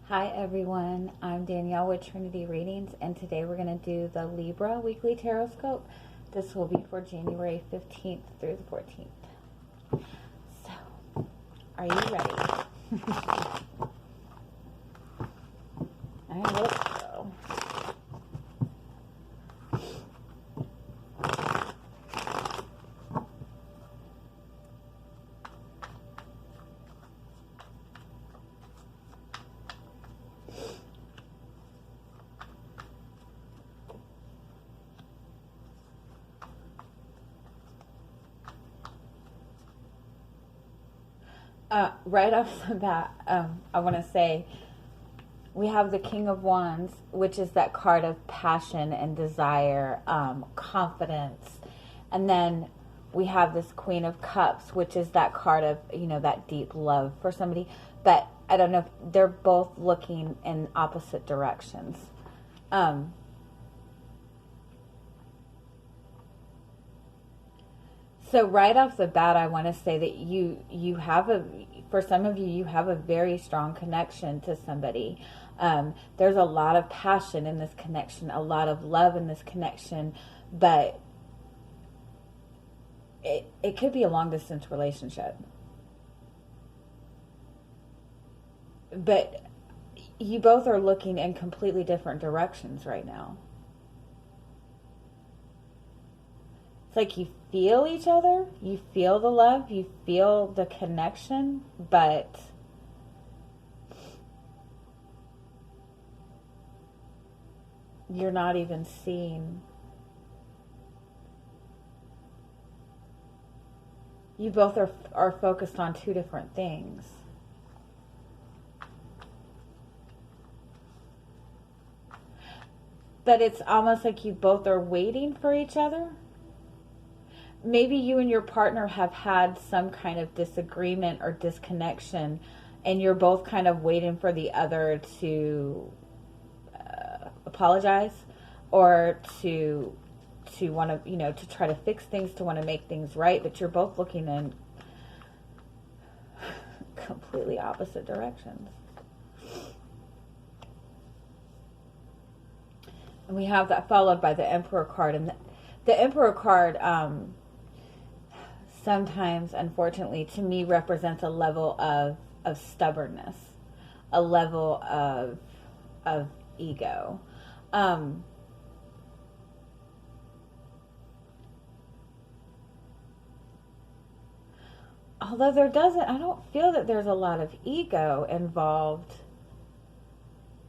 Hi everyone, I'm Danielle with Trinity Readings, and today we're going to do the Libra Weekly Tarotscope. This will be for January 15th through the 14th. So, are you ready? I hope so. Right off the bat, I want to say we have the King of Wands, which is that card of passion and desire, confidence. And then we have this Queen of Cups, which is that card of, that deep love for somebody. But I don't know if they're both looking in opposite directions. So right off the bat, I want to say that you have for some of you, you have a very strong connection to somebody. There's a lot of passion in this connection, a lot of love in this connection, but it could be a long distance relationship. But you both are looking in completely different directions right now. It's like you feel each other, you feel the love, you feel the connection, but you're not even seeing. You both are focused on two different things. But it's almost like you both are waiting for each other. Maybe you and your partner have had some kind of disagreement or disconnection, and you're both kind of waiting for the other to apologize, or to want to, to try to fix things, to want to make things right, but you're both looking in completely opposite directions. And we have that followed by the Emperor card. And the Emperor card, sometimes, unfortunately, to me, represents a level of stubbornness, a level of ego. Although I don't feel that there's a lot of ego involved.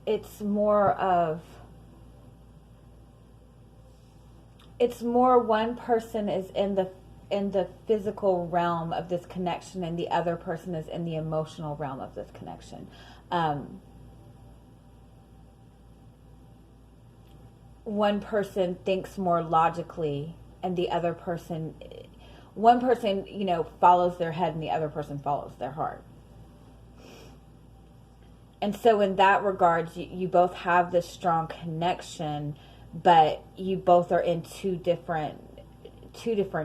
It's more one person is in the physical realm of this connection, and the other person is in the emotional realm of this connection. One person thinks more logically, and one person, follows their head, and the other person follows their heart. And so in that regard, you both have this strong connection, but you both are in two different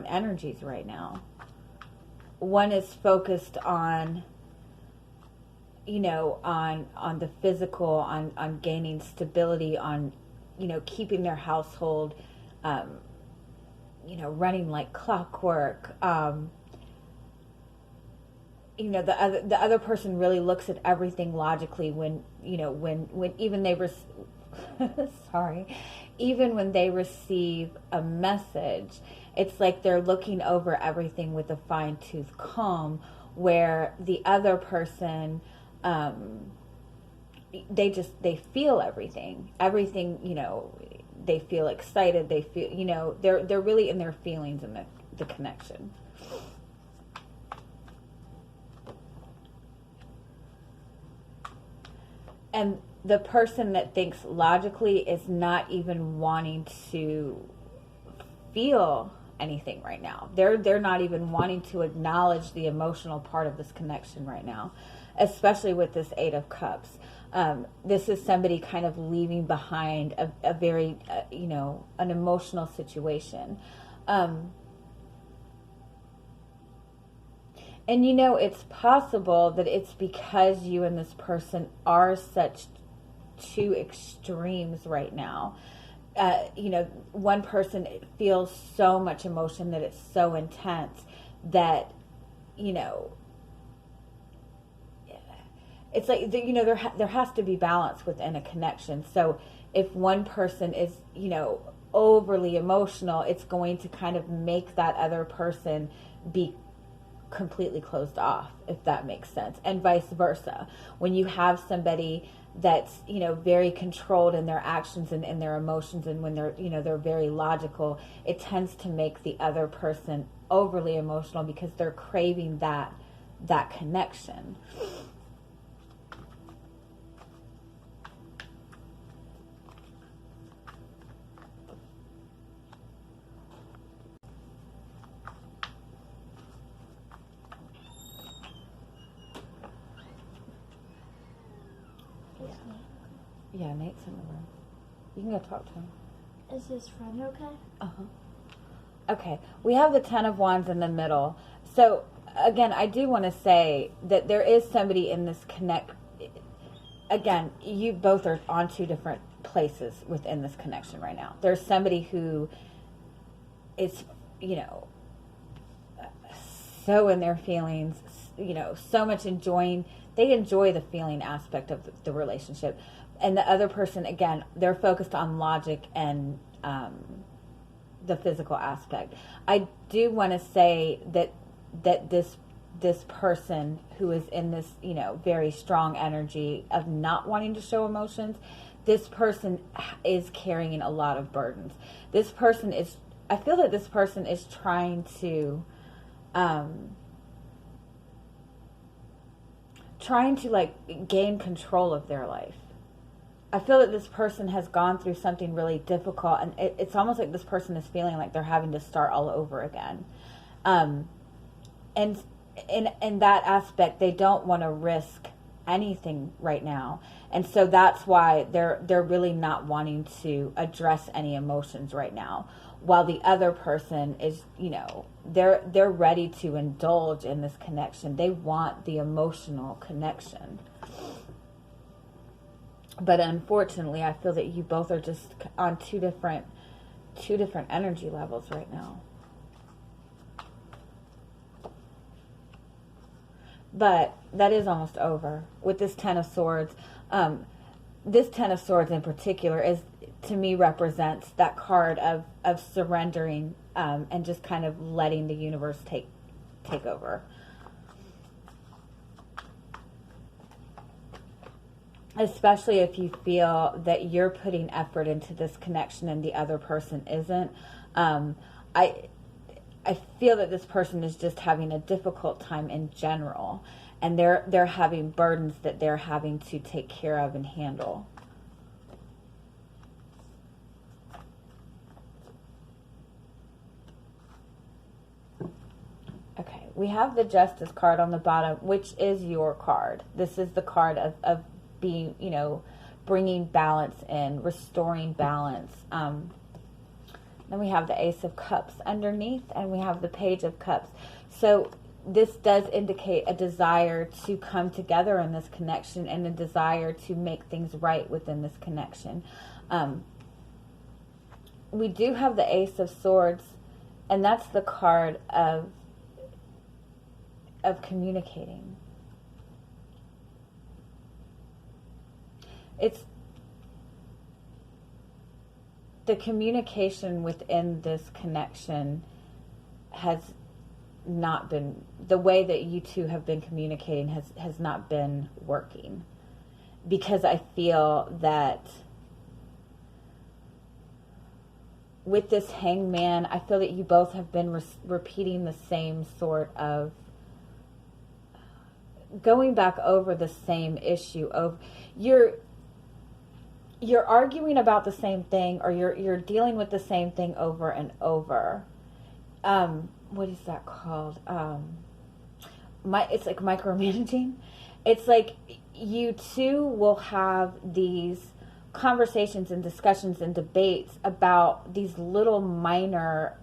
energies right now. One is focused on, on the physical, on gaining stability, on, keeping their household, running like clockwork. The other person really looks at everything logically when even they sorry, even when they receive a message, it's like they're looking over everything with a fine-tooth comb, where the other person, they feel everything, they feel excited, they feel, they're really in their feelings and the connection. And the person that thinks logically is not even wanting to feel anything right now. They're not even wanting to acknowledge the emotional part of this connection right now, especially with this Eight of Cups. This is somebody kind of leaving behind a very, an emotional situation. And it's possible that it's because you and this person are such two extremes right now. One person feels so much emotion that it's so intense that, it's like, there has to be balance within a connection. So if one person is, overly emotional, it's going to kind of make that other person be completely closed off, if that makes sense, and vice versa. When you have somebody that's very controlled in their actions and in their emotions, and when they're very logical, it tends to make the other person overly emotional because they're craving that connection. Yeah, Nate's in the room. You can go talk to him. Is his friend okay? Uh-huh. Okay, we have the Ten of Wands in the middle. So, again, I do want to say that there is somebody in this connect. Again, you both are on two different places within this connection right now. There's somebody who is, so in their feelings, so much enjoying. They enjoy the feeling aspect of the relationship. And the other person, again, they're focused on logic and the physical aspect. I do want to say that this person who is in this, very strong energy of not wanting to show emotions, this person is carrying a lot of burdens. I feel that this person is trying to like gain control of their life. I feel that this person has gone through something really difficult, and it's almost like this person is feeling like they're having to start all over again. And in that aspect, they don't want to risk anything right now. And so that's why they're really not wanting to address any emotions right now. While the other person is, they're ready to indulge in this connection. They want the emotional connection. But unfortunately, I feel that you both are just on two different energy levels right now. But that is almost over with this Ten of Swords. This Ten of Swords in particular is, to me, represents that card of surrendering and just kind of letting the universe take over. Especially if you feel that you're putting effort into this connection and the other person isn't. I feel that this person is just having a difficult time in general, and they're having burdens that they're having to take care of and handle. Okay, we have the Justice card on the bottom, which is your card. This is the card of being, bringing balance in, restoring balance. Then we have the Ace of Cups underneath, and we have the Page of Cups. So this does indicate a desire to come together in this connection and a desire to make things right within this connection. We do have the Ace of Swords, and that's the card of communicating. It's the communication within this connection has not been, the way that you two have been communicating has not been working, because I feel that with this Hangman, I feel that you both have been repeating the same sort of, going back over the same issue of you're arguing about the same thing, or you're dealing with the same thing over and over. What is that called? It's like micromanaging. It's like you two will have these conversations and discussions and debates about these little minor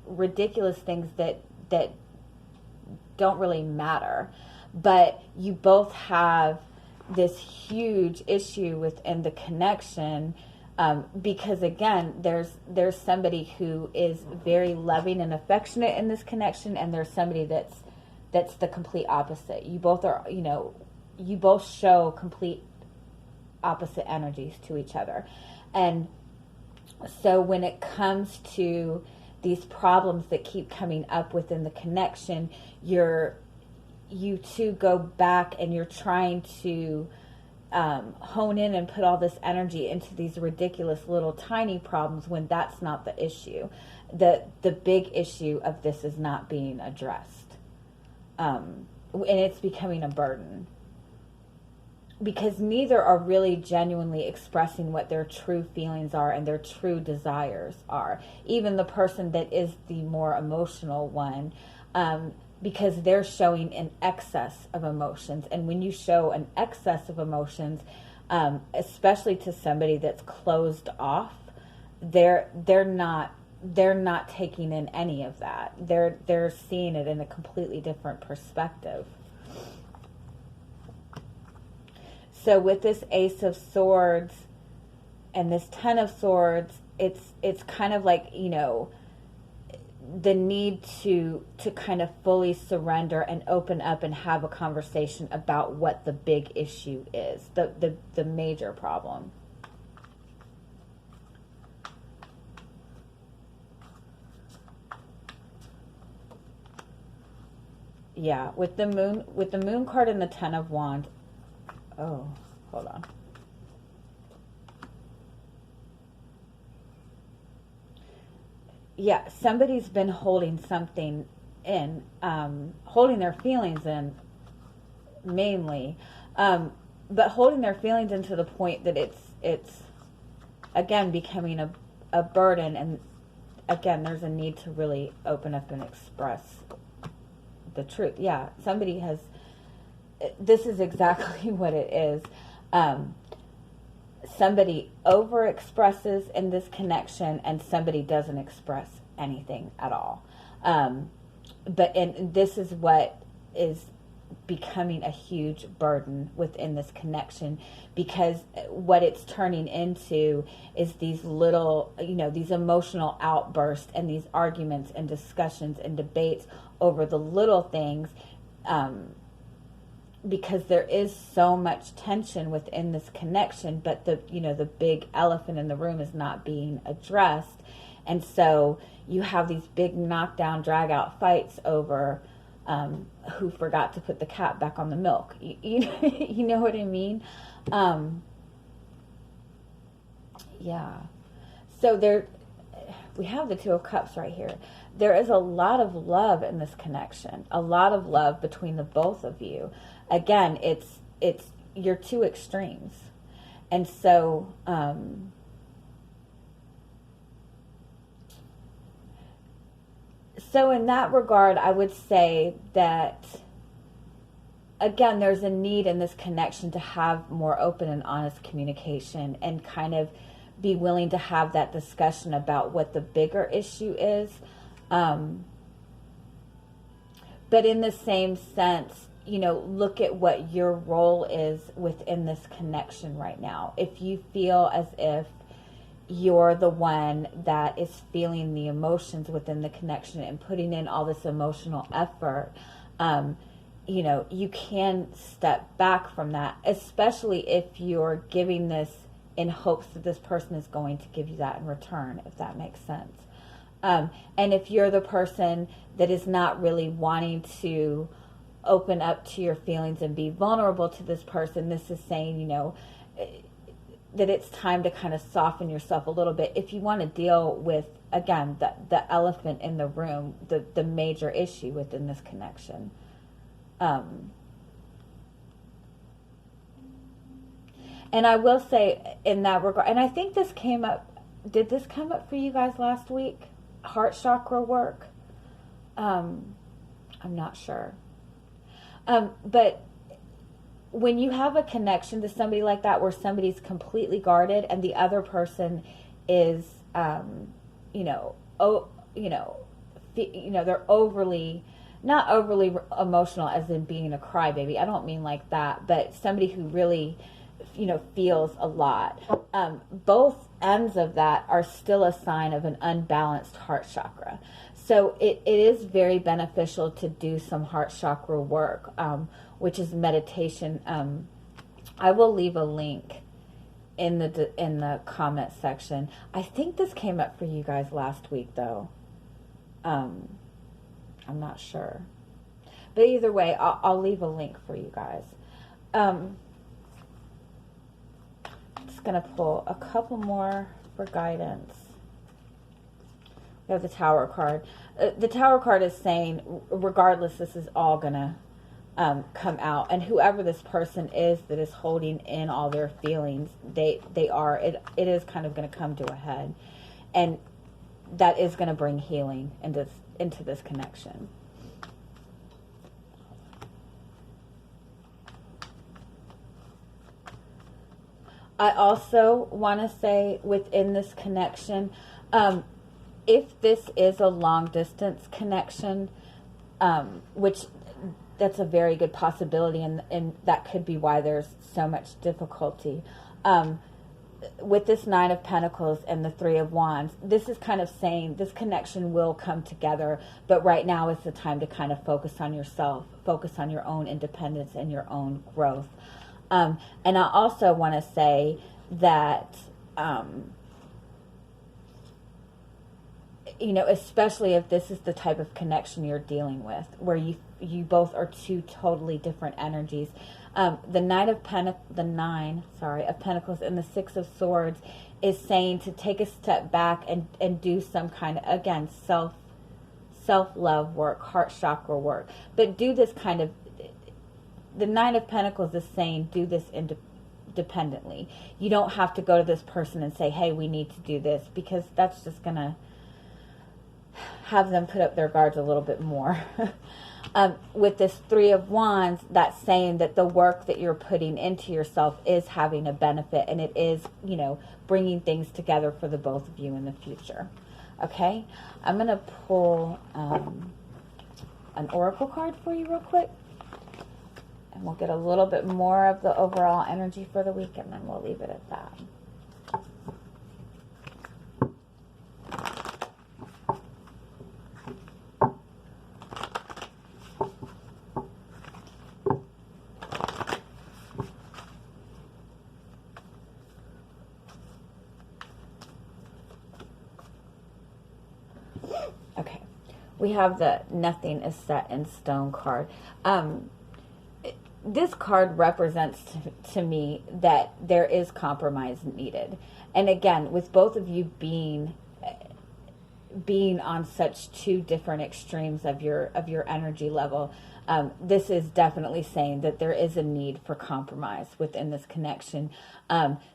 ridiculous things that don't really matter. But you both have this huge issue within the connection, because again, there's somebody who is very loving and affectionate in this connection, and there's somebody that's the complete opposite. You both are, you both show complete opposite energies to each other. And so when it comes to these problems that keep coming up within the connection, you two go back and you're trying to hone in and put all this energy into these ridiculous little tiny problems, when that's not the issue. The big issue of this is not being addressed, and it's becoming a burden, because neither are really genuinely expressing what their true feelings are and their true desires are. Even the person that is the more emotional one, because they're showing an excess of emotions. And when you show an excess of emotions, especially to somebody that's closed off, they're not taking in any of that. They're seeing it in a completely different perspective. So with this Ace of Swords and this Ten of Swords, it's kind of like, the need to kind of fully surrender and open up and have a conversation about what the big issue is, the major problem. Yeah, with the moon card and the Ten of Wands. Oh, hold on. Yeah, somebody's been holding something in, holding their feelings in mainly, but holding their feelings in to the point that it's again becoming a burden. And again, there's a need to really open up and express the truth. Yeah, somebody has, this is exactly what it is. Somebody over expresses in this connection, and somebody doesn't express anything at all. And this is what is becoming a huge burden within this connection, because what it's turning into is these little, these emotional outbursts and these arguments and discussions and debates over the little things, because there is so much tension within this connection, but the big elephant in the room is not being addressed. And so you have these big knockdown, drag out fights over who forgot to put the cap back on the milk. You know what I mean? Yeah. So we have the Two of Cups right here. There is a lot of love in this connection, a lot of love between the both of you. Again, it's your two extremes. And so, so in that regard, I would say that, again, there's a need in this connection to have more open and honest communication, and kind of be willing to have that discussion about what the bigger issue is. But in the same sense, look at what your role is within this connection right now. If you feel as if you're the one that is feeling the emotions within the connection and putting in all this emotional effort, you can step back from that, especially if you're giving this in hopes that this person is going to give you that in return, if that makes sense. And if you're the person that is not really wanting to open up to your feelings and be vulnerable to this person, this is saying, that it's time to kind of soften yourself a little bit if you want to deal with, again, the elephant in the room, the major issue within this connection. And I will say in that regard, and I think this came up, did this come up for you guys last week? Heart chakra work? I'm not sure. But when you have a connection to somebody like that, where somebody's completely guarded and the other person is, they're overly not overly emotional as in being a crybaby. I don't mean like that, but somebody who really, feels a lot. Both ends of that are still a sign of an unbalanced heart chakra. So it is very beneficial to do some heart chakra work, which is meditation. I will leave a link in the comment section. I think this came up for you guys last week, though. I'm not sure, but either way, I'll leave a link for you guys. I'm just gonna pull a couple more for guidance. We have the Tower card. The Tower card is saying, regardless, this is all gonna come out, and whoever this person is that is holding in all their feelings, it is kind of going to come to a head, and that is going to bring healing into this connection. I also want to say within this connection, if this is a long distance connection, which that's a very good possibility, and that could be why there's so much difficulty. With this Nine of Pentacles and the Three of Wands, this is kind of saying this connection will come together, but right now is the time to kind of focus on yourself, focus on your own independence and your own growth. And I also want to say that, especially if this is the type of connection you're dealing with, where you both are two totally different energies. The Nine of Pentacles and the Six of Swords is saying to take a step back and do some kind of, again, self-love work, heart chakra work. But do this kind of, the Nine of Pentacles is saying do this independently. You don't have to go to this person and say, hey, we need to do this, because that's just going to have them put up their guards a little bit more. With this Three of Wands, that's saying that the work that you're putting into yourself is having a benefit, and it is, bringing things together for the both of you in the future. Okay? I'm going to pull an oracle card for you real quick, and we'll get a little bit more of the overall energy for the week, and then we'll leave it at that. Okay, we have the Nothing is Set in Stone card. This card represents to me that there is compromise needed. And again, with both of you being on such two different extremes of your energy level, this is definitely saying that there is a need for compromise within this connection.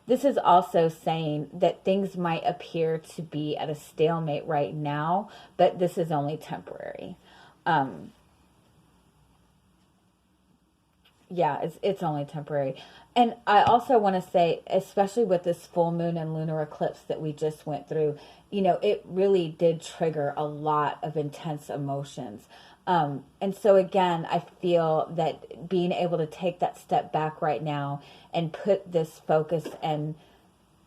This is also saying that things might appear to be at a stalemate right now, but this is only temporary. Yeah, it's only temporary. And I also want to say, especially with this full moon and lunar eclipse that we just went through, it really did trigger a lot of intense emotions. And so again, I feel that being able to take that step back right now and put this focus and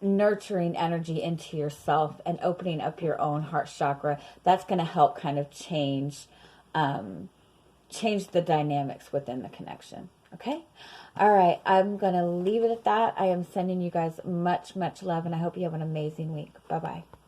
nurturing energy into yourself and opening up your own heart chakra, that's going to help kind of change the dynamics within the connection. Okay? All right. I'm going to leave it at that. I am sending you guys much, much love, and I hope you have an amazing week. Bye-bye.